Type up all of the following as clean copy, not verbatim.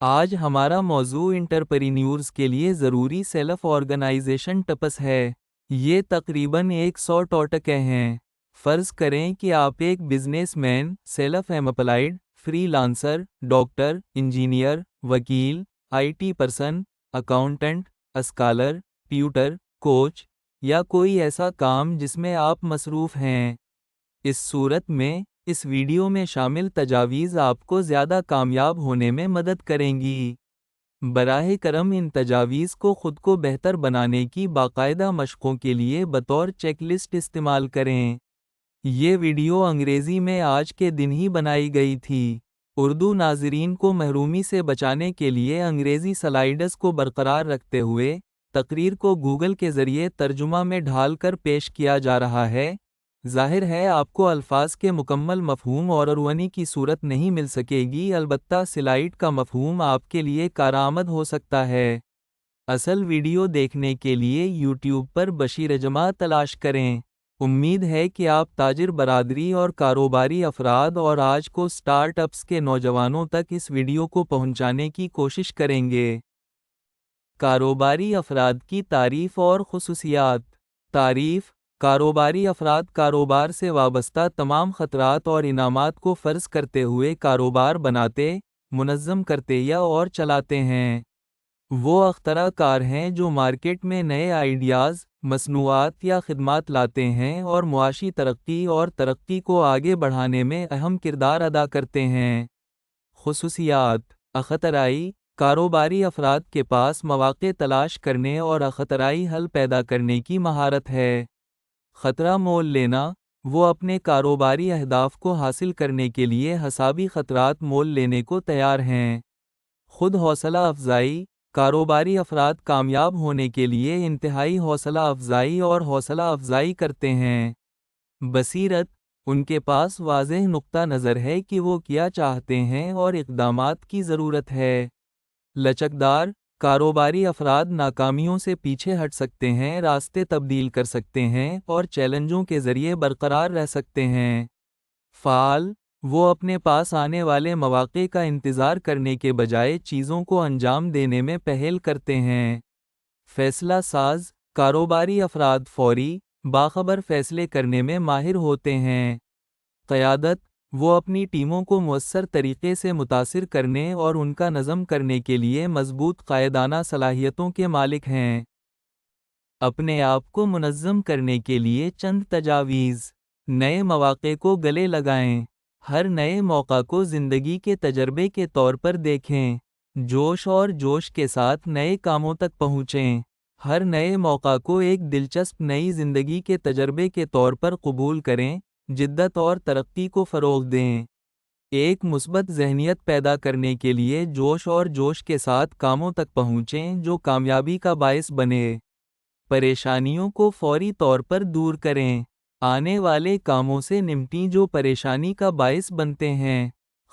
آج ہمارا موضوع انٹرپرینیورز کے لیے ضروری سیلف آرگنائزیشن ٹپس ہے۔ یہ تقریباً 100 ٹوٹکے ہیں۔ فرض کریں کہ آپ ایک businessman, self employed, freelancer, doctor, engineer, وکیل، IT person, accountant, scholar, tutor, coach, یا کوئی ایسا کام جس میں آپ مصروف ہیں۔ اس صورت میں، اس ویڈیو میں شامل تجاویز آپ کو زیادہ کامیاب ہونے میں مدد کریں گی۔ براہ کرم ان تجاویز کو خود کو بہتر بنانے کی باقاعدہ مشقوں کے لیے بطور چیک لسٹ استعمال کریں۔ یہ ویڈیو انگریزی میں آج کے دن ہی بنائی گئی تھی۔ اردو ناظرین کو محرومی سے بچانے کے لیے انگریزی سلائیڈز کو برقرار رکھتے ہوئے، تقریر کو گوگل کے ذریعے ترجمہ میں ڈھال کر پیش کیا جا رہا ہے۔ ظاہر ہے آپ کو الفاظ کے مکمل مفہوم اور عنوانی کی صورت نہیں مل سکے گی، البتہ سلائیڈ کا مفہوم آپ کے لیے کارآمد ہو سکتا ہے۔ اصل ویڈیو دیکھنے کے لیے یوٹیوب پر بشیر جمع تلاش کریں۔ امید ہے کہ آپ تاجر برادری اور کاروباری افراد اور آج کو سٹارٹ اپس کے نوجوانوں تک اس ویڈیو کو پہنچانے کی کوشش کریں گے۔ کاروباری افراد کی تعریف اور خصوصیات۔ تعریف: کاروباری افراد کاروبار سے وابستہ تمام خطرات اور انعامات کو فرض کرتے ہوئے کاروبار بناتے، منظم کرتے یا اور چلاتے ہیں۔ وہ اختراع کار ہیں جو مارکیٹ میں نئے آئیڈیاز، مصنوعات یا خدمات لاتے ہیں اور معاشی ترقی اور ترقی کو آگے بڑھانے میں اہم کردار ادا کرتے ہیں۔ خصوصیات: اختراعی: کاروباری افراد کے پاس مواقع تلاش کرنے اور اختراعی حل پیدا کرنے کی مہارت ہے۔ خطرہ مول لینا: وہ اپنے کاروباری اہداف کو حاصل کرنے کے لیے حسابی خطرات مول لینے کو تیار ہیں۔ خود حوصلہ افزائی: کاروباری افراد کامیاب ہونے کے لیے انتہائی حوصلہ افزائی اور حوصلہ افزائی کرتے ہیں۔ بصیرت: ان کے پاس واضح نقطہ نظر ہے کہ وہ کیا چاہتے ہیں اور اقدامات کی ضرورت ہے۔ لچکدار: کاروباری افراد ناکامیوں سے پیچھے ہٹ سکتے ہیں، راستے تبدیل کر سکتے ہیں اور چیلنجوں کے ذریعے برقرار رہ سکتے ہیں۔ فعال: وہ اپنے پاس آنے والے مواقع کا انتظار کرنے کے بجائے چیزوں کو انجام دینے میں پہل کرتے ہیں۔ فیصلہ ساز: کاروباری افراد فوری، باخبر فیصلے کرنے میں ماہر ہوتے ہیں۔ قیادت: وہ اپنی ٹیموں کو مؤثر طریقے سے متاثر کرنے اور ان کا نظم کرنے کے لیے مضبوط قائدانہ صلاحیتوں کے مالک ہیں۔ اپنے آپ کو منظم کرنے کے لیے چند تجاویز۔ نئے مواقع کو گلے لگائیں۔ ہر نئے موقع کو زندگی کے تجربے کے طور پر دیکھیں۔ جوش اور جوش کے ساتھ نئے کاموں تک پہنچیں۔ ہر نئے موقع کو ایک دلچسپ نئی زندگی کے تجربے کے طور پر قبول کریں، جدت اور ترقی کو فروغ دیں۔ ایک مثبت ذہنیت پیدا کرنے کے لیے جوش اور جوش کے ساتھ کاموں تک پہنچیں جو کامیابی کا باعث بنے۔ پریشانیوں کو فوری طور پر دور کریں۔ آنے والے کاموں سے نمٹیں جو پریشانی کا باعث بنتے ہیں۔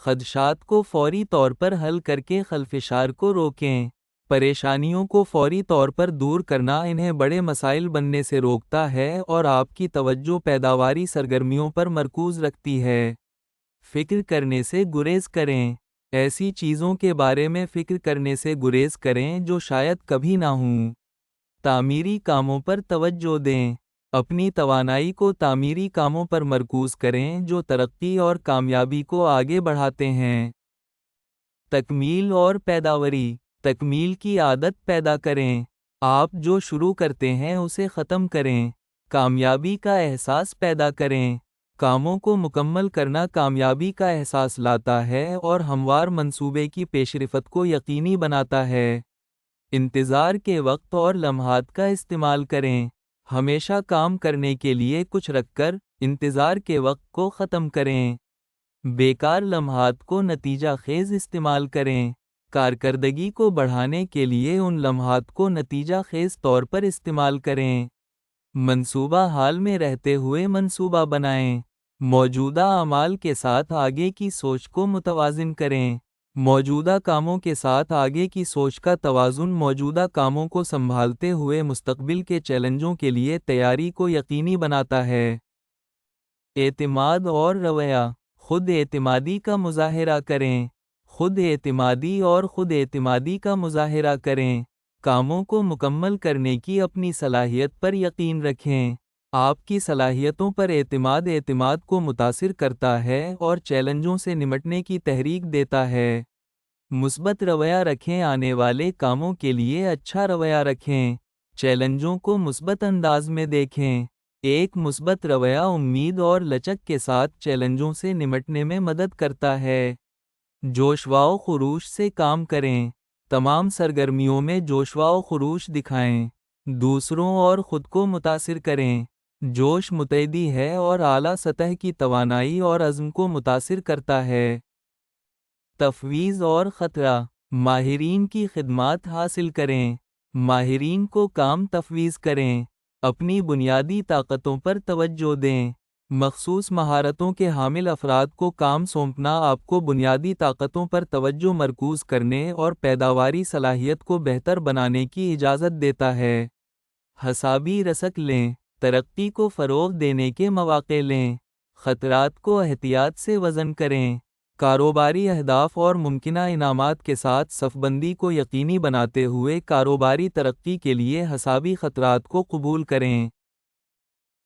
خدشات کو فوری طور پر حل کر کے خلفشار کو روکیں۔ پریشانیوں کو فوری طور پر دور کرنا انہیں بڑے مسائل بننے سے روکتا ہے اور آپ کی توجہ پیداواری سرگرمیوں پر مرکوز رکھتی ہے۔ فکر کرنے سے گریز کریں۔ ایسی چیزوں کے بارے میں فکر کرنے سے گریز کریں جو شاید کبھی نہ ہوں۔ تعمیری کاموں پر توجہ دیں۔ اپنی توانائی کو تعمیری کاموں پر مرکوز کریں جو ترقی اور کامیابی کو آگے بڑھاتے ہیں۔ تکمیل اور پیداواری: تکمیل کی عادت پیدا کریں۔ آپ جو شروع کرتے ہیں اسے ختم کریں۔ کامیابی کا احساس پیدا کریں۔ کاموں کو مکمل کرنا کامیابی کا احساس لاتا ہے اور ہموار منصوبے کی پیشرفت کو یقینی بناتا ہے۔ انتظار کے وقت اور لمحات کا استعمال کریں۔ ہمیشہ کام کرنے کے لیے کچھ رکھ کر، انتظار کے وقت کو ختم کریں۔ بیکار لمحات کو نتیجہ خیز استعمال کریں۔ کارکردگی کو بڑھانے کے لیے ان لمحات کو نتیجہ خیز طور پر استعمال کریں۔ منصوبہ حال میں رہتے ہوئے منصوبہ بنائیں۔ موجودہ اعمال کے ساتھ آگے کی سوچ کو متوازن کریں۔ موجودہ کاموں کے ساتھ آگے کی سوچ کا توازن موجودہ کاموں کو سنبھالتے ہوئے مستقبل کے چیلنجوں کے لیے تیاری کو یقینی بناتا ہے۔ اعتماد اور رویہ: خود اعتمادی کا مظاہرہ کریں۔ خود اعتمادی اور خود اعتمادی کا مظاہرہ کریں۔ کاموں کو مکمل کرنے کی اپنی صلاحیت پر یقین رکھیں۔ آپ کی صلاحیتوں پر اعتماد کو متاثر کرتا ہے اور چیلنجوں سے نمٹنے کی تحریک دیتا ہے۔ مثبت رویہ رکھیں، آنے والے کاموں کے لیے اچھا رویہ رکھیں۔ چیلنجوں کو مثبت انداز میں دیکھیں۔ ایک مثبت رویہ امید اور لچک کے ساتھ چیلنجوں سے نمٹنے میں مدد کرتا ہے۔ جوش و خروش سے کام کریں۔ تمام سرگرمیوں میں جوش و خروش دکھائیں۔ دوسروں اور خود کو متاثر کریں۔ جوش متعدی ہے اور اعلیٰ سطح کی توانائی اور عزم کو متاثر کرتا ہے۔ تفویض اور خطرہ۔ ماہرین کی خدمات حاصل کریں۔ ماہرین کو کام تفویض کریں۔ اپنی بنیادی طاقتوں پر توجہ دیں۔ مخصوص مہارتوں کے حامل افراد کو کام سونپنا آپ کو بنیادی طاقتوں پر توجہ مرکوز کرنے اور پیداواری صلاحیت کو بہتر بنانے کی اجازت دیتا ہے۔ حسابی رسک لیں۔ ترقی کو فروغ دینے کے مواقع لیں۔ خطرات کو احتیاط سے وزن کریں۔ کاروباری اہداف اور ممکنہ انعامات کے ساتھ صف بندی کو یقینی بناتے ہوئے کاروباری ترقی کے لیے حسابی خطرات کو قبول کریں۔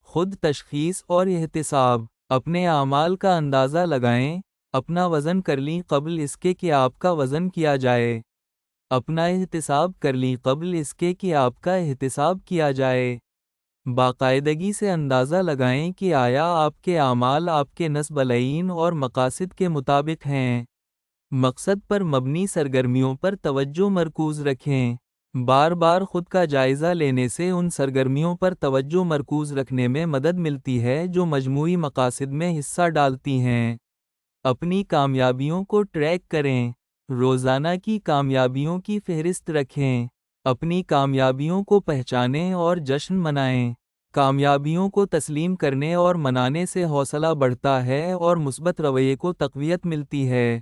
خود تشخیص اور احتساب۔ اپنے اعمال کا اندازہ لگائیں۔ اپنا وزن کر لیں قبل اس کے کہ آپ کا وزن کیا جائے۔ اپنا احتساب کر لیں قبل اس کے کہ آپ کا احتساب کیا جائے۔ باقاعدگی سے اندازہ لگائیں کہ آیا آپ کے اعمال آپ کے نصب العین اور مقاصد کے مطابق ہیں۔ مقصد پر مبنی سرگرمیوں پر توجہ مرکوز رکھیں۔ بار بار خود کا جائزہ لینے سے ان سرگرمیوں پر توجہ مرکوز رکھنے میں مدد ملتی ہے جو مجموعی مقاصد میں حصہ ڈالتی ہیں۔ اپنی کامیابیوں کو ٹریک کریں۔ روزانہ کی کامیابیوں کی فہرست رکھیں۔ اپنی کامیابیوں کو پہچانیں اور جشن منائیں۔ کامیابیوں کو تسلیم کرنے اور منانے سے حوصلہ بڑھتا ہے اور مثبت رویے کو تقویت ملتی ہے۔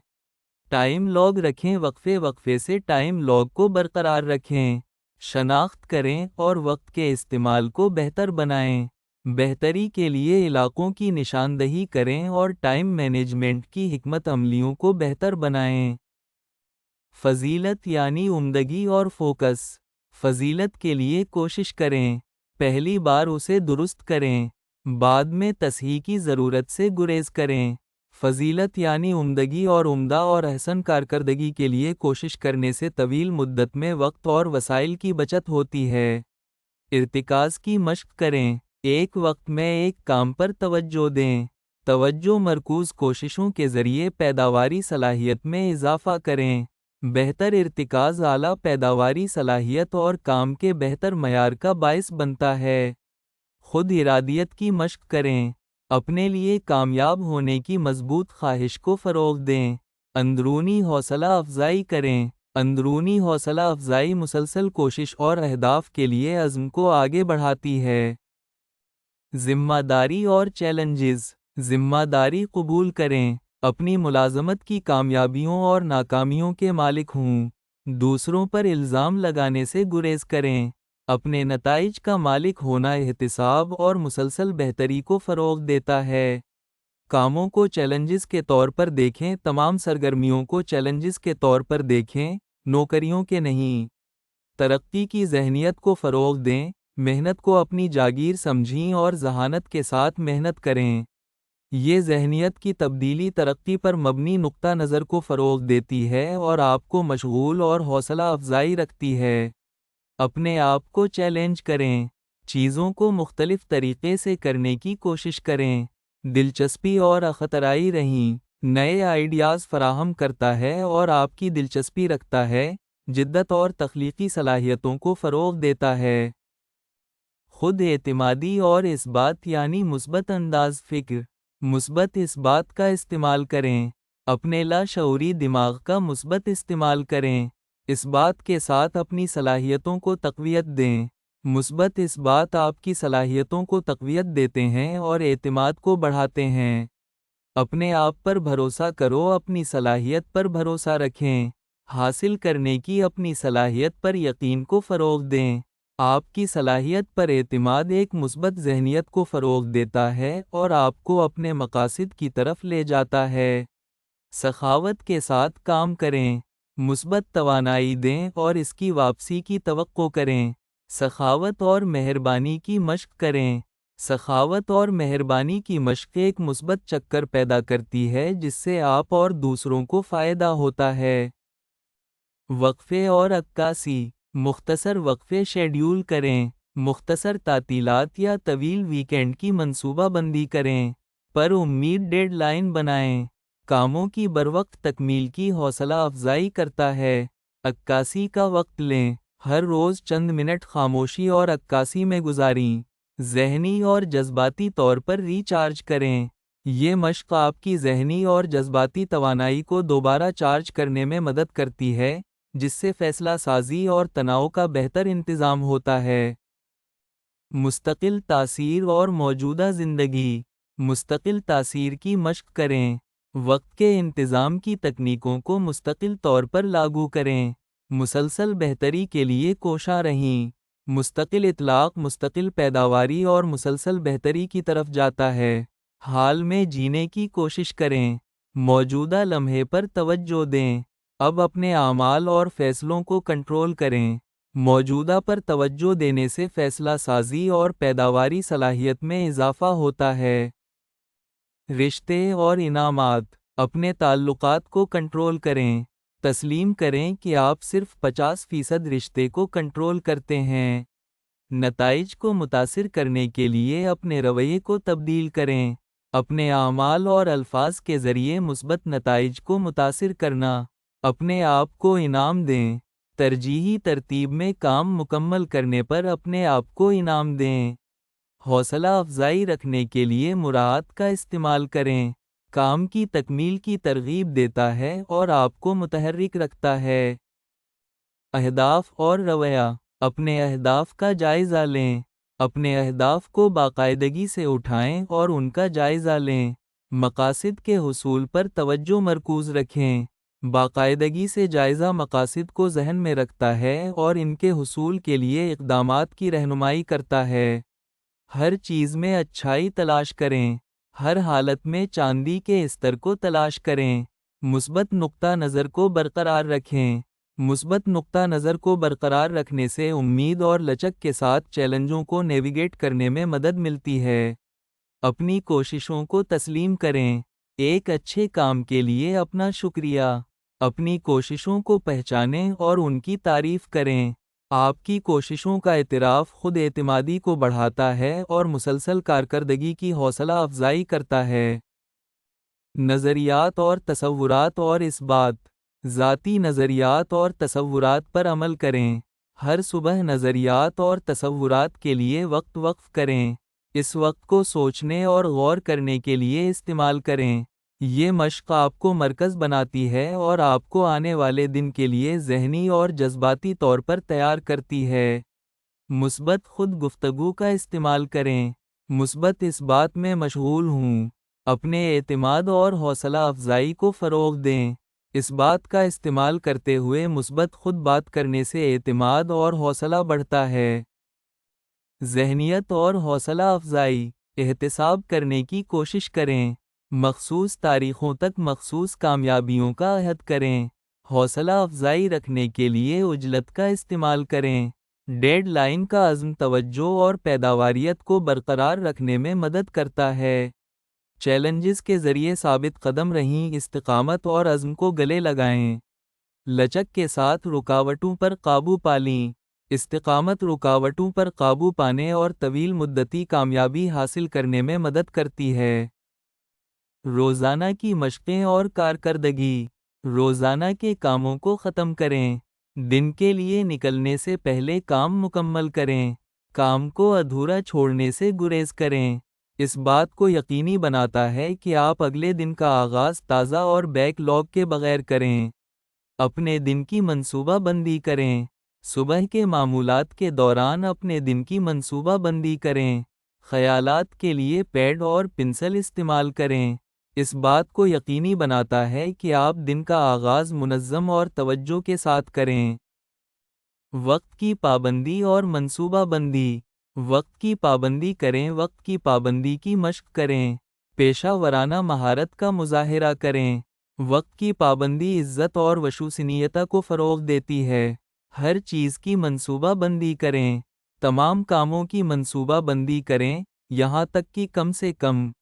ٹائم لاگ رکھیں، وقفے سے ٹائم لاگ کو برقرار رکھیں۔ شناخت کریں اور وقت کے استعمال کو بہتر بنائیں۔ بہتری کے لیے علاقوں کی نشاندہی کریں اور ٹائم مینجمنٹ کی حکمت عملیوں کو بہتر بنائیں۔ فضیلت یعنی عمدگی اور فوکس۔ فضیلت کے لیے کوشش کریں۔ پہلی بار اسے درست کریں، بعد میں تصحیح کی ضرورت سے گریز کریں۔ فضیلت یعنی عمدگی اور عمدہ اور احسن کارکردگی کے لیے کوشش کرنے سے طویل مدت میں وقت اور وسائل کی بچت ہوتی ہے۔ ارتکاز کی مشق کریں۔ ایک وقت میں ایک کام پر توجہ دیں۔ توجہ مرکوز کوششوں کے ذریعے پیداواری صلاحیت میں اضافہ کریں۔ بہتر ارتکاز اعلیٰ پیداواری صلاحیت اور کام کے بہتر معیار کا باعث بنتا ہے۔ خود ارادیت کی مشق کریں۔ اپنے لیے کامیاب ہونے کی مضبوط خواہش کو فروغ دیں۔ اندرونی حوصلہ افزائی کریں۔ اندرونی حوصلہ افزائی مسلسل کوشش اور اہداف کے لیے عزم کو آگے بڑھاتی ہے۔ ذمہ داری اور چیلنجز۔ ذمہ داری قبول کریں۔ اپنی ملازمت کی کامیابیوں اور ناکامیوں کے مالک ہوں۔ دوسروں پر الزام لگانے سے گریز کریں۔ اپنے نتائج کا مالک ہونا احتساب اور مسلسل بہتری کو فروغ دیتا ہے۔ کاموں کو چیلنجز کے طور پر دیکھیں، تمام سرگرمیوں کو چیلنجز کے طور پر دیکھیں، نوکریوں کے نہیں۔ ترقی کی ذہنیت کو فروغ دیں، محنت کو اپنی جاگیر سمجھیں اور ذہانت کے ساتھ محنت کریں۔ یہ ذہنیت کی تبدیلی ترقی پر مبنی نقطہ نظر کو فروغ دیتی ہے اور آپ کو مشغول اور حوصلہ افزائی رکھتی ہے۔ اپنے آپ کو چیلنج کریں۔ چیزوں کو مختلف طریقے سے کرنے کی کوشش کریں۔ دلچسپی اور اختراعی رہیں۔ نئے آئیڈیاز فراہم کرتا ہے اور آپ کی دلچسپی رکھتا ہے، جدت اور تخلیقی صلاحیتوں کو فروغ دیتا ہے۔ خود اعتمادی اور اثبات یعنی مثبت انداز فکر۔ مثبت اثبات کا استعمال کریں۔ اپنے لاشعوری دماغ کا مثبت استعمال کریں۔ اثبات کے ساتھ اپنی صلاحیتوں کو تقویت دیں۔ مثبت اثبات آپ کی صلاحیتوں کو تقویت دیتے ہیں اور اعتماد کو بڑھاتے ہیں۔ اپنے آپ پر بھروسہ کرو، اپنی صلاحیت پر بھروسہ رکھیں۔ حاصل کرنے کی اپنی صلاحیت پر یقین کو فروغ دیں۔ آپ کی صلاحیت پر اعتماد ایک مثبت ذہنیت کو فروغ دیتا ہے اور آپ کو اپنے مقاصد کی طرف لے جاتا ہے۔ سخاوت کے ساتھ کام کریں، مثبت توانائی دیں اور اس کی واپسی کی توقع کریں۔ سخاوت اور مہربانی کی مشق کریں۔ سخاوت اور مہربانی کی مشق ایک مثبت چکر پیدا کرتی ہے جس سے آپ اور دوسروں کو فائدہ ہوتا ہے۔ وقفے اور عکاسی۔ مختصر وقفے شیڈیول کریں۔ مختصر تعطیلات یا طویل ویکینڈ کی منصوبہ بندی کریں۔ پر امید ڈیڈ لائن بنائیں۔ کاموں کی بروقت تکمیل کی حوصلہ افزائی کرتا ہے۔ عکاسی کا وقت لیں۔ ہر روز چند منٹ خاموشی اور عکاسی میں گزاریں۔ ذہنی اور جذباتی طور پر ریچارج کریں۔ یہ مشق آپ کی ذہنی اور جذباتی توانائی کو دوبارہ چارج کرنے میں مدد کرتی ہے، جس سے فیصلہ سازی اور تناؤ کا بہتر انتظام ہوتا ہے۔ مستقل تاثیر اور موجودہ زندگی۔ مستقل تاثیر کی مشق کریں۔ وقت کے انتظام کی تکنیکوں کو مستقل طور پر لاگو کریں۔ مسلسل بہتری کے لیے کوشاں رہیں۔ مستقل اطلاق مستقل پیداواری اور مسلسل بہتری کی طرف جاتا ہے۔ حال میں جینے کی کوشش کریں۔ موجودہ لمحے پر توجہ دیں۔ اب اپنے اعمال اور فیصلوں کو کنٹرول کریں۔ موجودہ پر توجہ دینے سے فیصلہ سازی اور پیداواری صلاحیت میں اضافہ ہوتا ہے۔ رشتے اور انعامات۔ اپنے تعلقات کو کنٹرول کریں۔ تسلیم کریں کہ آپ صرف 50% رشتے کو کنٹرول کرتے ہیں۔ نتائج کو متاثر کرنے کے لیے اپنے رویے کو تبدیل کریں۔ اپنے اعمال اور الفاظ کے ذریعے مثبت نتائج کو متاثر کرنا۔ اپنے آپ کو انعام دیں۔ ترجیحی ترتیب میں کام مکمل کرنے پر اپنے آپ کو انعام دیں۔ حوصلہ افزائی رکھنے کے لیے مراعات کا استعمال کریں۔ کام کی تکمیل کی ترغیب دیتا ہے اور آپ کو متحرک رکھتا ہے۔ اہداف اور رویہ۔ اپنے اہداف کا جائزہ لیں۔ اپنے اہداف کو باقاعدگی سے اٹھائیں اور ان کا جائزہ لیں۔ مقاصد کے حصول پر توجہ مرکوز رکھیں۔ باقاعدگی سے جائزہ مقاصد کو ذہن میں رکھتا ہے اور ان کے حصول کے لیے اقدامات کی رہنمائی کرتا ہے۔ ہر چیز میں اچھائی تلاش کریں۔ ہر حالت میں چاندی کے استر کو تلاش کریں۔ مثبت نقطہ نظر کو برقرار رکھیں۔ مثبت نقطہ نظر کو برقرار رکھنے سے امید اور لچک کے ساتھ چیلنجوں کو نیویگیٹ کرنے میں مدد ملتی ہے۔ اپنی کوششوں کو تسلیم کریں۔ ایک اچھے کام کے لیے اپنا شکریہ۔ اپنی کوششوں کو پہچانیں اور ان کی تعریف کریں۔ آپ کی کوششوں کا اعتراف خود اعتمادی کو بڑھاتا ہے اور مسلسل کارکردگی کی حوصلہ افزائی کرتا ہے۔ نظریات اور تصورات اور اثبات۔ ذاتی نظریات اور تصورات پر عمل کریں۔ ہر صبح نظریات اور تصورات کے لیے وقت وقف کریں۔ اس وقت کو سوچنے اور غور کرنے کے لیے استعمال کریں۔ یہ مشق آپ کو مرکز بناتی ہے اور آپ کو آنے والے دن کے لیے ذہنی اور جذباتی طور پر تیار کرتی ہے۔ مثبت خود گفتگو کا استعمال کریں۔ مثبت اس بات میں مشغول ہوں۔ اپنے اعتماد اور حوصلہ افزائی کو فروغ دیں۔ اس بات کا استعمال کرتے ہوئے مثبت خود بات کرنے سے اعتماد اور حوصلہ بڑھتا ہے۔ ذہنیت اور حوصلہ افزائی۔ احتساب کرنے کی کوشش کریں۔ مخصوص تاریخوں تک مخصوص کامیابیوں کا عہد کریں۔ حوصلہ افزائی رکھنے کے لیے عجلت کا استعمال کریں۔ ڈیڈ لائن کا عزم توجہ اور پیداواریت کو برقرار رکھنے میں مدد کرتا ہے۔ چیلنجز کے ذریعے ثابت قدم رہیں، استقامت اور عزم کو گلے لگائیں۔ لچک کے ساتھ رکاوٹوں پر قابو پالیں۔ استقامت رکاوٹوں پر قابو پانے اور طویل مدتی کامیابی حاصل کرنے میں مدد کرتی ہے۔ روزانہ کی مشقیں اور کارکردگی۔ روزانہ کے کاموں کو ختم کریں۔ دن کے لیے نکلنے سے پہلے کام مکمل کریں۔ کام کو ادھورا چھوڑنے سے گریز کریں۔ اس بات کو یقینی بناتا ہے کہ آپ اگلے دن کا آغاز تازہ اور بیک لاگ کے بغیر کریں۔ اپنے دن کی منصوبہ بندی کریں۔ صبح کے معمولات کے دوران اپنے دن کی منصوبہ بندی کریں۔ خیالات کے لیے پیڈ اور پنسل استعمال کریں۔ اس بات کو یقینی بناتا ہے کہ آپ دن کا آغاز منظم اور توجہ کے ساتھ کریں۔ وقت کی پابندی اور منصوبہ بندی۔ وقت کی پابندی کریں۔ وقت کی پابندی کی مشق کریں۔ پیشہ ورانہ مہارت کا مظاہرہ کریں۔ وقت کی پابندی عزت اور وشوسنییتا کو فروغ دیتی ہے۔ ہر چیز کی منصوبہ بندی کریں۔ تمام کاموں کی منصوبہ بندی کریں، یہاں تک کہ کم سے کم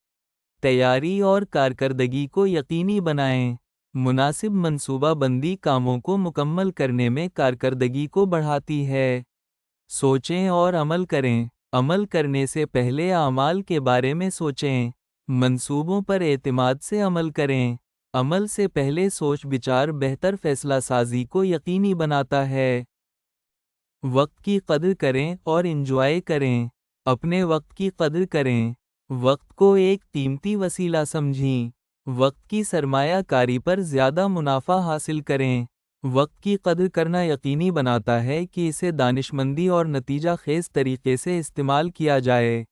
تیاری اور کارکردگی کو یقینی بنائیں۔ مناسب منصوبہ بندی کاموں کو مکمل کرنے میں کارکردگی کو بڑھاتی ہے۔ سوچیں اور عمل کریں۔ عمل کرنے سے پہلے اعمال کے بارے میں سوچیں۔ منصوبوں پر اعتماد سے عمل کریں۔ عمل سے پہلے سوچ بچار بہتر فیصلہ سازی کو یقینی بناتا ہے۔ وقت کی قدر کریں اور انجوائے کریں۔ اپنے وقت کی قدر کریں۔ وقت کو ایک قیمتی وسیلہ سمجھیں۔ وقت کی سرمایہ کاری پر زیادہ منافع حاصل کریں۔ وقت کی قدر کرنا یقینی بناتا ہے کہ اسے دانشمندی اور نتیجہ خیز طریقے سے استعمال کیا جائے۔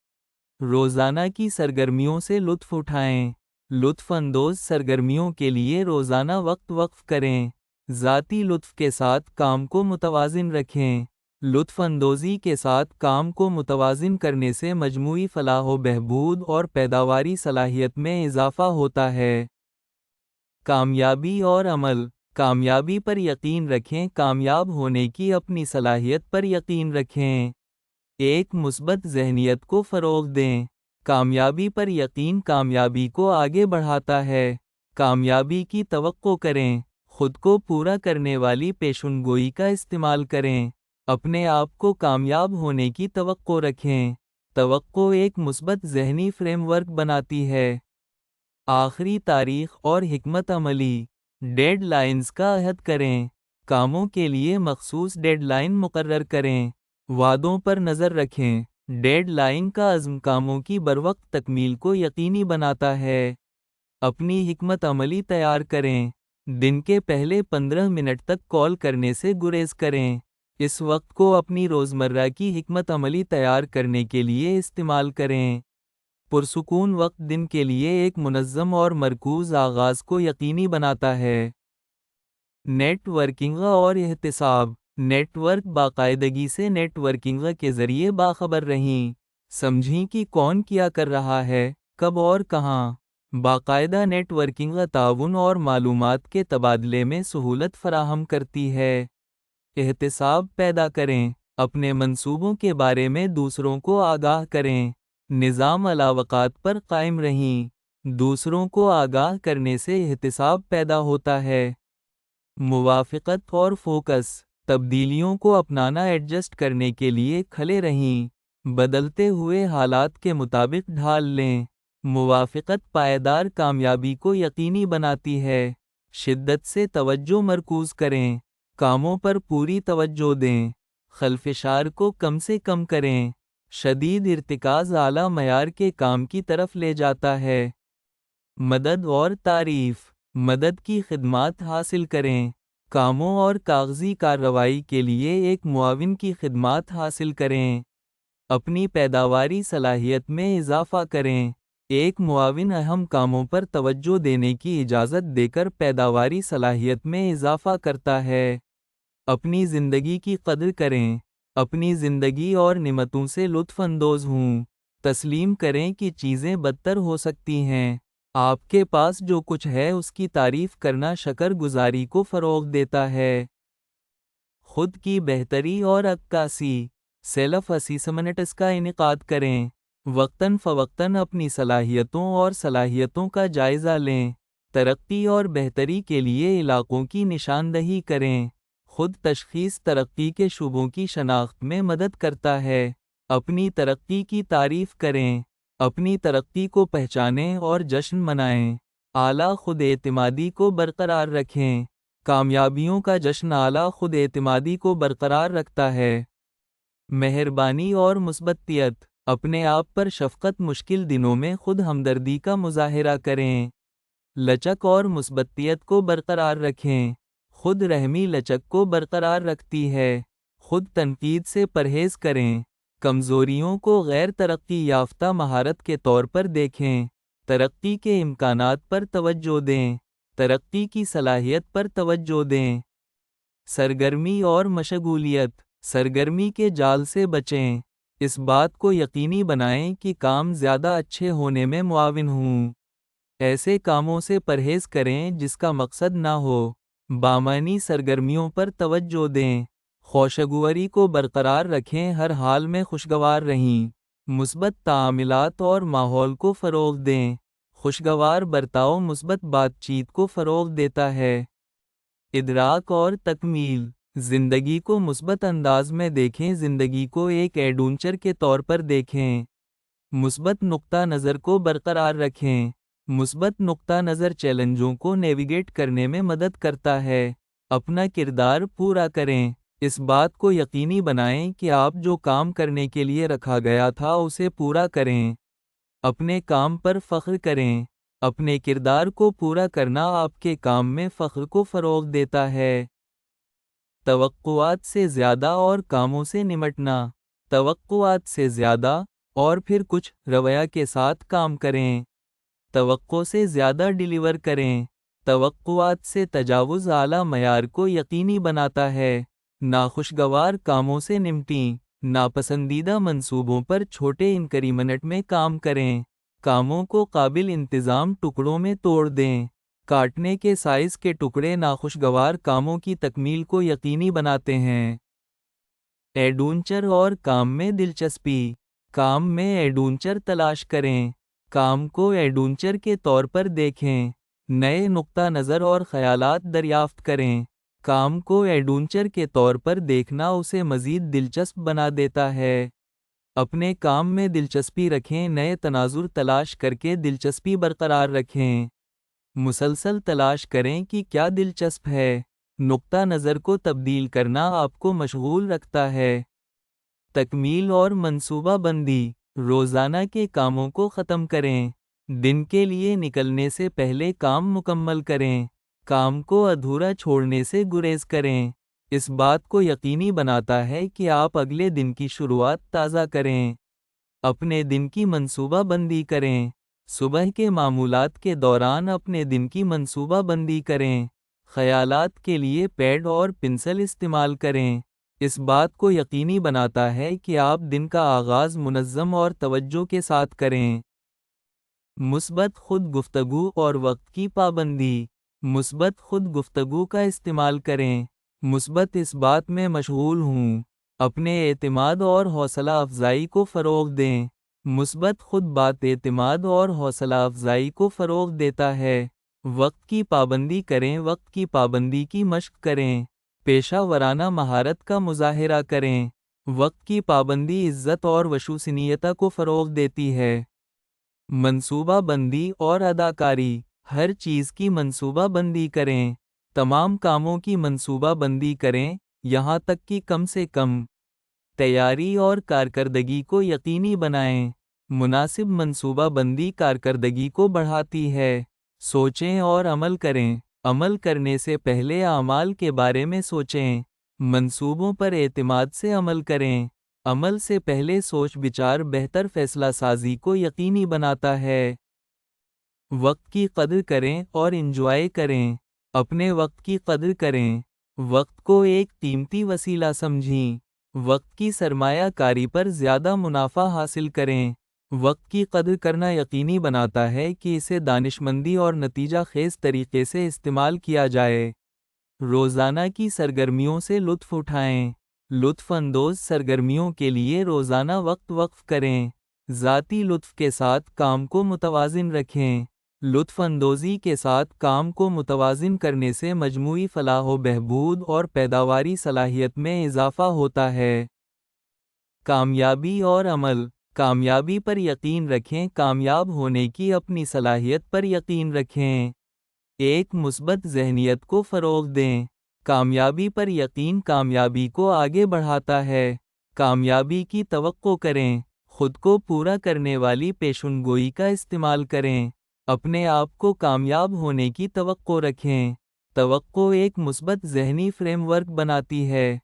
روزانہ کی سرگرمیوں سے لطف اٹھائیں۔ لطف اندوز سرگرمیوں کے لیے روزانہ وقت وقف کریں۔ ذاتی لطف کے ساتھ کام کو متوازن رکھیں۔ لطف اندوزی کے ساتھ کام کو متوازن کرنے سے مجموعی فلاح و بہبود اور پیداواری صلاحیت میں اضافہ ہوتا ہے۔ کامیابی اور عمل۔ کامیابی پر یقین رکھیں۔ کامیاب ہونے کی اپنی صلاحیت پر یقین رکھیں۔ ایک مثبت ذہنیت کو فروغ دیں۔ کامیابی پر یقین کامیابی کو آگے بڑھاتا ہے۔ کامیابی کی توقع کریں۔ خود کو پورا کرنے والی پیشن گوئی کا استعمال کریں۔ اپنے آپ کو کامیاب ہونے کی توقع رکھیں۔ توقع ایک مثبت ذہنی فریم ورک بناتی ہے۔ آخری تاریخ اور حکمت عملی۔ ڈیڈ لائنز کا عہد کریں۔ کاموں کے لیے مخصوص ڈیڈ لائن مقرر کریں۔ وعدوں پر نظر رکھیں۔ ڈیڈ لائن کا عزم کاموں کی بروقت تکمیل کو یقینی بناتا ہے۔ اپنی حکمت عملی تیار کریں۔ دن کے پہلے 15 منٹ تک کال کرنے سے گریز کریں۔ اس وقت کو اپنی روزمرہ کی حکمت عملی تیار کرنے کے لیے استعمال کریں۔ پرسکون وقت دن کے لیے ایک منظم اور مرکوز آغاز کو یقینی بناتا ہے۔ نیٹ ورکنگ اور احتساب۔ نیٹ ورک باقاعدگی سے نیٹ ورکنگ کے ذریعے باخبر رہیں۔ سمجھیں کہ کون کیا کر رہا ہے، کب اور کہاں۔ باقاعدہ نیٹ ورکنگ تعاون اور معلومات کے تبادلے میں سہولت فراہم کرتی ہے۔ احتساب پیدا کریں۔ اپنے منصوبوں کے بارے میں دوسروں کو آگاہ کریں۔ نظام الاوقات پر قائم رہیں۔ دوسروں کو آگاہ کرنے سے احتساب پیدا ہوتا ہے۔ موافقت اور فوکس۔ تبدیلیوں کو اپنانا ایڈجسٹ کرنے کے لیے کھلے رہیں۔ بدلتے ہوئے حالات کے مطابق ڈھال لیں۔ موافقت پائیدار کامیابی کو یقینی بناتی ہے۔ شدت سے توجہ مرکوز کریں۔ کاموں پر پوری توجہ دیں۔ خلفشار کو کم سے کم کریں۔ شدید ارتکاز اعلیٰ معیار کے کام کی طرف لے جاتا ہے۔ مدد اور تعریف۔ مدد کی خدمات حاصل کریں۔ کاموں اور کاغذی کارروائی کے لیے ایک معاون کی خدمات حاصل کریں۔ اپنی پیداواری صلاحیت میں اضافہ کریں۔ ایک معاون اہم کاموں پر توجہ دینے کی اجازت دے کر پیداواری صلاحیت میں اضافہ کرتا ہے۔ اپنی زندگی کی قدر کریں۔ اپنی زندگی اور نعمتوں سے لطف اندوز ہوں۔ تسلیم کریں کہ چیزیں بدتر ہو سکتی ہیں۔ آپ کے پاس جو کچھ ہے اس کی تعریف کرنا شکر گزاری کو فروغ دیتا ہے۔ خود کی بہتری اور عکاسی۔ سیلف اسیسمنٹس کا انعقاد کریں۔ وقتاً فوقتاً اپنی صلاحیتوں اور صلاحیتوں کا جائزہ لیں۔ ترقی اور بہتری کے لیے علاقوں کی نشاندہی کریں۔ خود تشخیص ترقی کے شعبوں کی شناخت میں مدد کرتا ہے۔ اپنی ترقی کی تعریف کریں۔ اپنی ترقی کو پہچانیں اور جشن منائیں۔ اعلیٰ خود اعتمادی کو برقرار رکھیں۔ کامیابیوں کا جشن اعلیٰ خود اعتمادی کو برقرار رکھتا ہے۔ مہربانی اور مثبتیت۔ اپنے آپ پر شفقت۔ مشکل دنوں میں خود ہمدردی کا مظاہرہ کریں۔ لچک اور مثبتیت کو برقرار رکھیں۔ خود رحمی لچک کو برقرار رکھتی ہے۔ خود تنقید سے پرہیز کریں۔ کمزوریوں کو غیر ترقی یافتہ مہارت کے طور پر دیکھیں۔ ترقی کے امکانات پر توجہ دیں۔ ترقی کی صلاحیت پر توجہ دیں۔ سرگرمی اور مشغولیت۔ سرگرمی کے جال سے بچیں۔ اس بات کو یقینی بنائیں کہ کام زیادہ اچھے ہونے میں معاون ہوں۔ ایسے کاموں سے پرہیز کریں جس کا مقصد نہ ہو۔ بامعنی سرگرمیوں پر توجہ دیں۔ خوشگواری کو برقرار رکھیں، ہر حال میں خوشگوار رہیں۔ مثبت تعاملات اور ماحول کو فروغ دیں۔ خوشگوار برتاؤ مثبت بات چیت کو فروغ دیتا ہے۔ ادراک اور تکمیل۔ زندگی کو مثبت انداز میں دیکھیں، زندگی کو ایک ایڈونچر کے طور پر دیکھیں۔ مثبت نقطہ نظر کو برقرار رکھیں۔ مثبت نقطہ نظر چیلنجوں کو نیویگیٹ کرنے میں مدد کرتا ہے۔ اپنا کردار پورا کریں۔ اس بات کو یقینی بنائیں کہ آپ جو کام کرنے کے لیے رکھا گیا تھا اسے پورا کریں۔ اپنے کام پر فخر کریں۔ اپنے کردار کو پورا کرنا آپ کے کام میں فخر کو فروغ دیتا ہے۔ توقعات سے زیادہ اور کاموں سے نمٹنا۔ توقعات سے زیادہ اور پھر کچھ رویہ کے ساتھ کام کریں۔ توقع سے زیادہ ڈیلیور کریں۔ توقعات سے تجاوز اعلیٰ معیار کو یقینی بناتا ہے۔ ناخوشگوار کاموں سے نمٹیں۔ ناپسندیدہ منصوبوں پر چھوٹے انکریمنٹ میں کام کریں۔ کاموں کو قابل انتظام ٹکڑوں میں توڑ دیں۔ کاٹنے کے سائز کے ٹکڑے ناخوشگوار کاموں کی تکمیل کو یقینی بناتے ہیں۔ ایڈونچر اور کام میں دلچسپی۔ کام میں ایڈونچر تلاش کریں۔ کام کو ایڈونچر کے طور پر دیکھیں۔ نئے نقطہ نظر اور خیالات دریافت کریں۔ کام کو ایڈونچر کے طور پر دیکھنا اسے مزید دلچسپ بنا دیتا ہے۔ اپنے کام میں دلچسپی رکھیں، نئے تناظر تلاش کر کے دلچسپی برقرار رکھیں۔ مسلسل تلاش کریں کہ کیا دلچسپ ہے۔ نقطہ نظر کو تبدیل کرنا آپ کو مشغول رکھتا ہے۔ تکمیل اور منصوبہ بندی۔ روزانہ کے کاموں کو ختم کریں۔ دن کے لیے نکلنے سے پہلے کام مکمل کریں۔ کام کو ادھورا چھوڑنے سے گریز کریں۔ اس بات کو یقینی بناتا ہے کہ آپ اگلے دن کی شروعات تازہ کریں۔ اپنے دن کی منصوبہ بندی کریں۔ صبح کے معمولات کے دوران اپنے دن کی منصوبہ بندی کریں۔ خیالات کے لیے پیڈ اور پنسل استعمال کریں۔ اس بات کو یقینی بناتا ہے کہ آپ دن کا آغاز منظم اور توجہ کے ساتھ کریں۔ مثبت خود گفتگو اور وقت کی پابندی۔ مثبت خود گفتگو کا استعمال کریں۔ مثبت اس بات میں مشغول ہوں۔ اپنے اعتماد اور حوصلہ افزائی کو فروغ دیں۔ مثبت خود بات اعتماد اور حوصلہ افزائی کو فروغ دیتا ہے۔ وقت کی پابندی کریں، وقت کی پابندی کی مشق کریں۔ پیشہ ورانہ مہارت کا مظاہرہ کریں۔ وقت کی پابندی عزت اور وشوسنییتا کو فروغ دیتی ہے۔ منصوبہ بندی اور اداکاری۔ ہر چیز کی منصوبہ بندی کریں۔ تمام کاموں کی منصوبہ بندی کریں، یہاں تک کہ کم سے کم تیاری اور کارکردگی کو یقینی بنائیں۔ مناسب منصوبہ بندی کارکردگی کو بڑھاتی ہے۔ سوچیں اور عمل کریں۔ عمل کرنے سے پہلے اعمال کے بارے میں سوچیں۔ منصوبوں پر اعتماد سے عمل کریں۔ عمل سے پہلے سوچ بچار بہتر فیصلہ سازی کو یقینی بناتا ہے۔ وقت کی قدر کریں اور انجوائے کریں۔ اپنے وقت کی قدر کریں۔ وقت کو ایک قیمتی وسیلہ سمجھیں۔ وقت کی سرمایہ کاری پر زیادہ منافع حاصل کریں۔ وقت کی قدر کرنا یقینی بناتا ہے کہ اسے دانشمندی اور نتیجہ خیز طریقے سے استعمال کیا جائے۔ روزانہ کی سرگرمیوں سے لطف اٹھائیں۔ لطف اندوز سرگرمیوں کے لیے روزانہ وقت وقف کریں۔ ذاتی لطف کے ساتھ کام کو متوازن رکھیں۔ لطف اندوزی کے ساتھ کام کو متوازن کرنے سے مجموعی فلاح و بہبود اور پیداواری صلاحیت میں اضافہ ہوتا ہے۔ کامیابی اور عمل۔ کامیابی پر یقین رکھیں، کامیاب ہونے کی اپنی صلاحیت پر یقین رکھیں۔ ایک مثبت ذہنیت کو فروغ دیں۔ کامیابی پر یقین کامیابی کو آگے بڑھاتا ہے۔ کامیابی کی توقع کریں۔ خود کو پورا کرنے والی پیشن گوئی کا استعمال کریں۔ اپنے آپ کو کامیاب ہونے کی توقع رکھیں۔ توقع ایک مثبت ذہنی فریم ورک بناتی ہے۔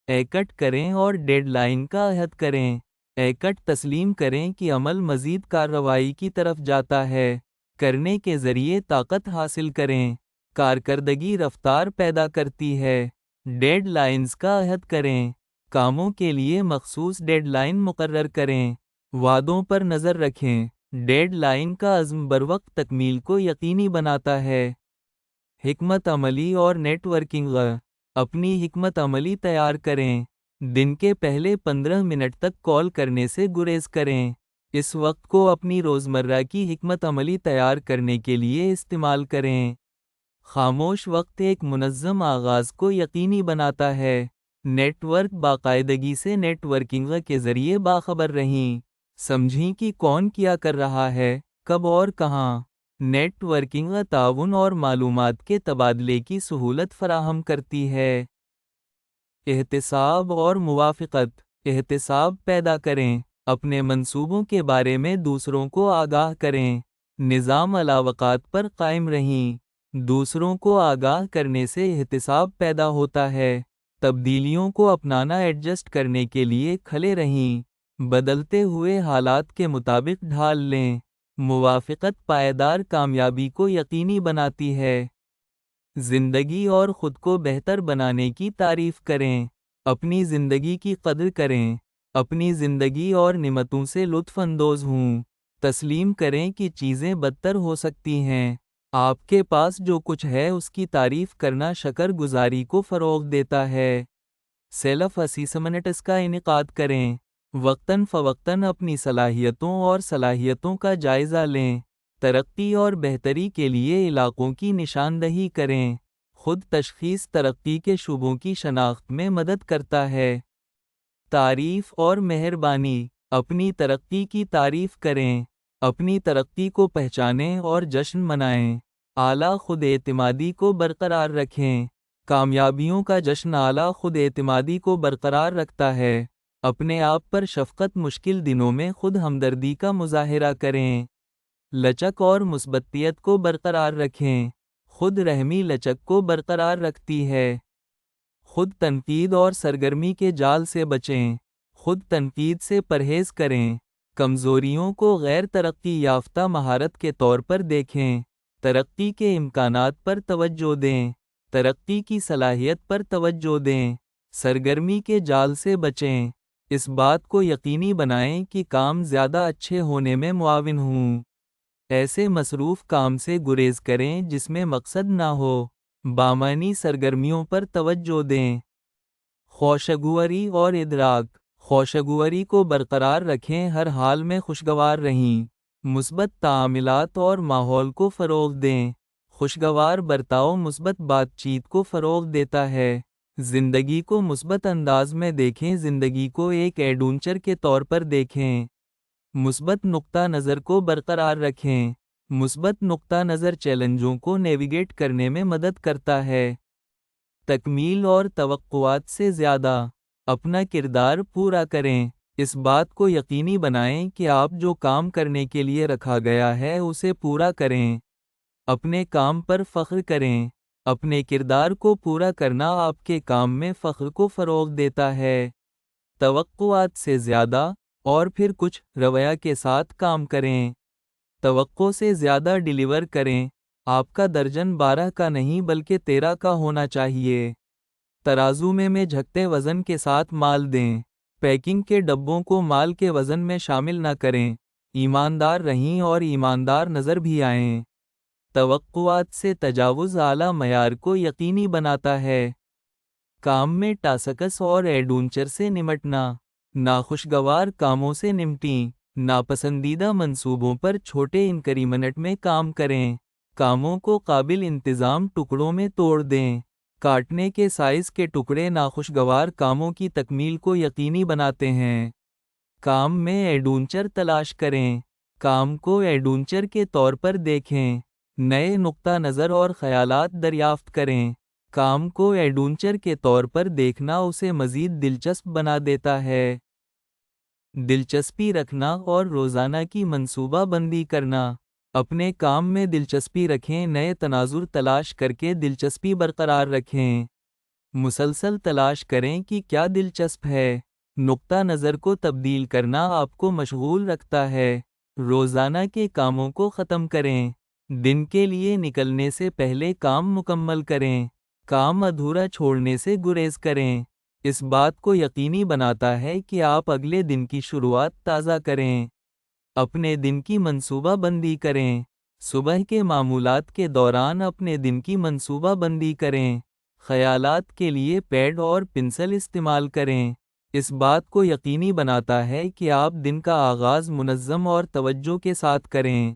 ایکٹ کریں اور ڈیڈ لائن کا عہد کریں۔ ایکٹ تسلیم کریں کہ عمل مزید کارروائی کی طرف جاتا ہے۔ کرنے کے ذریعے طاقت حاصل کریں۔ کارکردگی رفتار پیدا کرتی ہے۔ ڈیڈ لائنز کا عہد کریں۔ کاموں کے لیے مخصوص ڈیڈ لائن مقرر کریں۔ وعدوں پر نظر رکھیں۔ ڈیڈ لائن کا عزم بروقت تکمیل کو یقینی بناتا ہے۔ حکمت عملی اور نیٹ ورکنگ۔ اپنی حکمت عملی تیار کریں۔ دن کے پہلے 15 منٹ تک کال کرنے سے گریز کریں۔ اس وقت کو اپنی روزمرہ کی حکمت عملی تیار کرنے کے لیے استعمال کریں۔ خاموش وقت ایک منظم آغاز کو یقینی بناتا ہے۔ نیٹ ورک باقاعدگی سے نیٹ ورکنگ کے ذریعے باخبر رہیں۔ سمجھیں کہ کون کیا کر رہا ہے، کب اور کہاں۔ نیٹ ورکنگ تعاون اور معلومات کے تبادلے کی سہولت فراہم کرتی ہے۔ احتساب اور موافقت۔ احتساب پیدا کریں۔ اپنے منصوبوں کے بارے میں دوسروں کو آگاہ کریں۔ نظام الاوقات پر قائم رہیں۔ دوسروں کو آگاہ کرنے سے احتساب پیدا ہوتا ہے۔ تبدیلیوں کو اپنانا ایڈجسٹ کرنے کے لیے کھلے رہیں۔ بدلتے ہوئے حالات کے مطابق ڈھال لیں۔ موافقت پائیدار کامیابی کو یقینی بناتی ہے۔ زندگی اور خود کو بہتر بنانے کی تعریف کریں۔ اپنی زندگی کی قدر کریں۔ اپنی زندگی اور نعمتوں سے لطف اندوز ہوں۔ تسلیم کریں کہ چیزیں بدتر ہو سکتی ہیں۔ آپ کے پاس جو کچھ ہے اس کی تعریف کرنا شکر گزاری کو فروغ دیتا ہے۔ سیلف اسیسمنٹس کا انعقاد کریں۔ وقتاً فوقتاً اپنی صلاحیتوں اور صلاحیتوں کا جائزہ لیں۔ ترقی اور بہتری کے لیے علاقوں کی نشاندہی کریں۔ خود تشخیص ترقی کے شعبوں کی شناخت میں مدد کرتا ہے۔ تعریف اور مہربانی۔ اپنی ترقی کی تعریف کریں۔ اپنی ترقی کو پہچانیں اور جشن منائیں۔ اعلیٰ خود اعتمادی کو برقرار رکھیں۔ کامیابیوں کا جشن اعلیٰ خود اعتمادی کو برقرار رکھتا ہے۔ اپنے آپ پر شفقت۔ مشکل دنوں میں خود ہمدردی کا مظاہرہ کریں۔ لچک اور مثبتیت کو برقرار رکھیں۔ خود رحمی لچک کو برقرار رکھتی ہے۔ خود تنقید اور سرگرمی کے جال سے بچیں۔ خود تنقید سے پرہیز کریں۔ کمزوریوں کو غیر ترقی یافتہ مہارت کے طور پر دیکھیں۔ ترقی کے امکانات پر توجہ دیں۔ ترقی کی صلاحیت پر توجہ دیں۔ سرگرمی کے جال سے بچیں۔ اس بات کو یقینی بنائیں کہ کام زیادہ اچھے ہونے میں معاون ہوں۔ ایسے مصروف کام سے گریز کریں جس میں مقصد نہ ہو۔ بامعنی سرگرمیوں پر توجہ دیں۔ خوشگواری اور ادراک۔ خوشگواری کو برقرار رکھیں۔ ہر حال میں خوشگوار رہیں۔ مثبت تعاملات اور ماحول کو فروغ دیں۔ خوشگوار برتاؤ مثبت بات چیت کو فروغ دیتا ہے۔ زندگی کو مثبت انداز میں دیکھیں۔ زندگی کو ایک ایڈونچر کے طور پر دیکھیں۔ مثبت نقطہ نظر کو برقرار رکھیں۔ مثبت نقطہ نظر چیلنجوں کو نیویگیٹ کرنے میں مدد کرتا ہے۔ تکمیل اور توقعات سے زیادہ۔ اپنا کردار پورا کریں۔ اس بات کو یقینی بنائیں کہ آپ جو کام کرنے کے لیے رکھا گیا ہے اسے پورا کریں۔ اپنے کام پر فخر کریں۔ اپنے کردار کو پورا کرنا آپ کے کام میں فخر کو فروغ دیتا ہے۔ توقعات سے زیادہ اور پھر کچھ رویہ کے ساتھ کام کریں۔ توقع سے زیادہ ڈیلیور کریں۔ آپ کا درجن 12 کا نہیں بلکہ 13 کا ہونا چاہیے۔ ترازو میں جھکتے وزن کے ساتھ مال دیں۔ پیکنگ کے ڈبوں کو مال کے وزن میں شامل نہ کریں۔ ایماندار رہیں اور ایماندار نظر بھی آئیں۔ توقعات سے تجاوز اعلیٰ معیار کو یقینی بناتا ہے۔ کام میں ٹاسکس اور ایڈونچر سے نمٹنا۔ ناخوشگوار کاموں سے نمٹیں۔ ناپسندیدہ منصوبوں پر چھوٹے انکریمنٹ میں کام کریں۔ کاموں کو قابل انتظام ٹکڑوں میں توڑ دیں۔ کاٹنے کے سائز کے ٹکڑے ناخوشگوار کاموں کی تکمیل کو یقینی بناتے ہیں۔ کام میں ایڈونچر تلاش کریں۔ کام کو ایڈونچر کے طور پر دیکھیں۔ نئے نقطہ نظر اور خیالات دریافت کریں۔ کام کو ایڈونچر کے طور پر دیکھنا اسے مزید دلچسپ بنا دیتا ہے۔ دلچسپی رکھنا اور روزانہ کی منصوبہ بندی کرنا۔ اپنے کام میں دلچسپی رکھیں۔ نئے تناظر تلاش کر کے دلچسپی برقرار رکھیں۔ مسلسل تلاش کریں کہ کیا دلچسپ ہے۔ نقطہ نظر کو تبدیل کرنا آپ کو مشغول رکھتا ہے۔ روزانہ کے کاموں کو ختم کریں۔ دن کے لیے نکلنے سے پہلے کام مکمل کریں۔ کام ادھورا چھوڑنے سے گریز کریں۔ اس بات کو یقینی بناتا ہے کہ آپ اگلے دن کی شروعات تازہ کریں۔ اپنے دن کی منصوبہ بندی کریں۔ صبح کے معمولات کے دوران اپنے دن کی منصوبہ بندی کریں۔ خیالات کے لیے پیڈ اور پنسل استعمال کریں۔ اس بات کو یقینی بناتا ہے کہ آپ دن کا آغاز منظم اور توجہ کے ساتھ کریں۔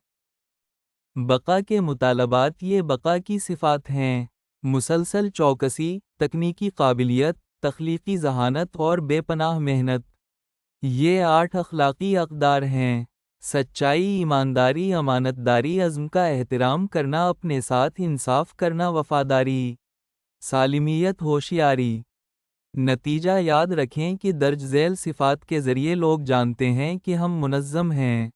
بقا کے مطالبات۔ یہ بقا کی صفات ہیں: مسلسل چوکسی، تکنیکی قابلیت، تخلیقی ذہانت اور بے پناہ محنت۔ یہ 8 اخلاقی اقدار ہیں: سچائی، ایمانداری، امانت داری، عزم کا احترام کرنا، اپنے ساتھ انصاف کرنا، وفاداری، سالمیت، ہوشیاری۔ نتیجہ یاد رکھیں کہ درج ذیل صفات کے ذریعے لوگ جانتے ہیں کہ ہم منظم ہیں۔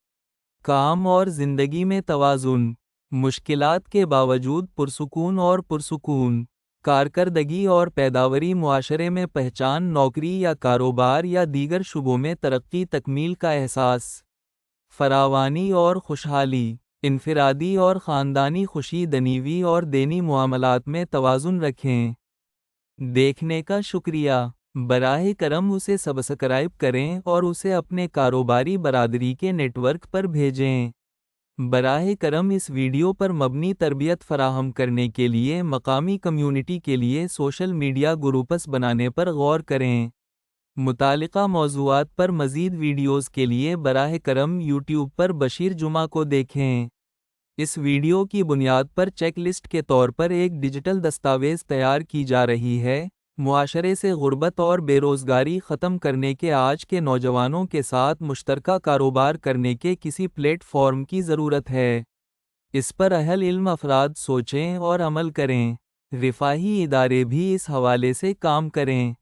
کام اور زندگی میں توازن۔ مشکلات کے باوجود پرسکون اور پرسکون۔ کارکردگی اور پیداواری۔ معاشرے میں پہچان، نوکری یا کاروبار یا دیگر شعبوں میں ترقی، تکمیل کا احساس۔ فراوانی اور خوشحالی۔ انفرادی اور خاندانی خوشی، دنیوی اور دینی معاملات میں توازن رکھیں۔ دیکھنے کا شکریہ۔ براہ کرم اسے سبسکرائب کریں اور اسے اپنے کاروباری برادری کے نیٹ ورک پر بھیجیں۔ براہ کرم اس ویڈیو پر مبنی تربیت فراہم کرنے کے لیے مقامی کمیونٹی کے لیے سوشل میڈیا گروپس بنانے پر غور کریں۔ متعلقہ موضوعات پر مزید ویڈیوز کے لیے براہ کرم یوٹیوب پر بشیر جمعہ کو دیکھیں۔ اس ویڈیو کی بنیاد پر چیک لسٹ کے طور پر ایک ڈیجیٹل دستاویز تیار کی جا رہی ہے۔ معاشرے سے غربت اور بے روزگاری ختم کرنے کے آج کے نوجوانوں کے ساتھ مشترکہ کاروبار کرنے کے کسی پلیٹ فارم کی ضرورت ہے۔ اس پر اہل علم افراد سوچیں اور عمل کریں۔ رفاہی ادارے بھی اس حوالے سے کام کریں۔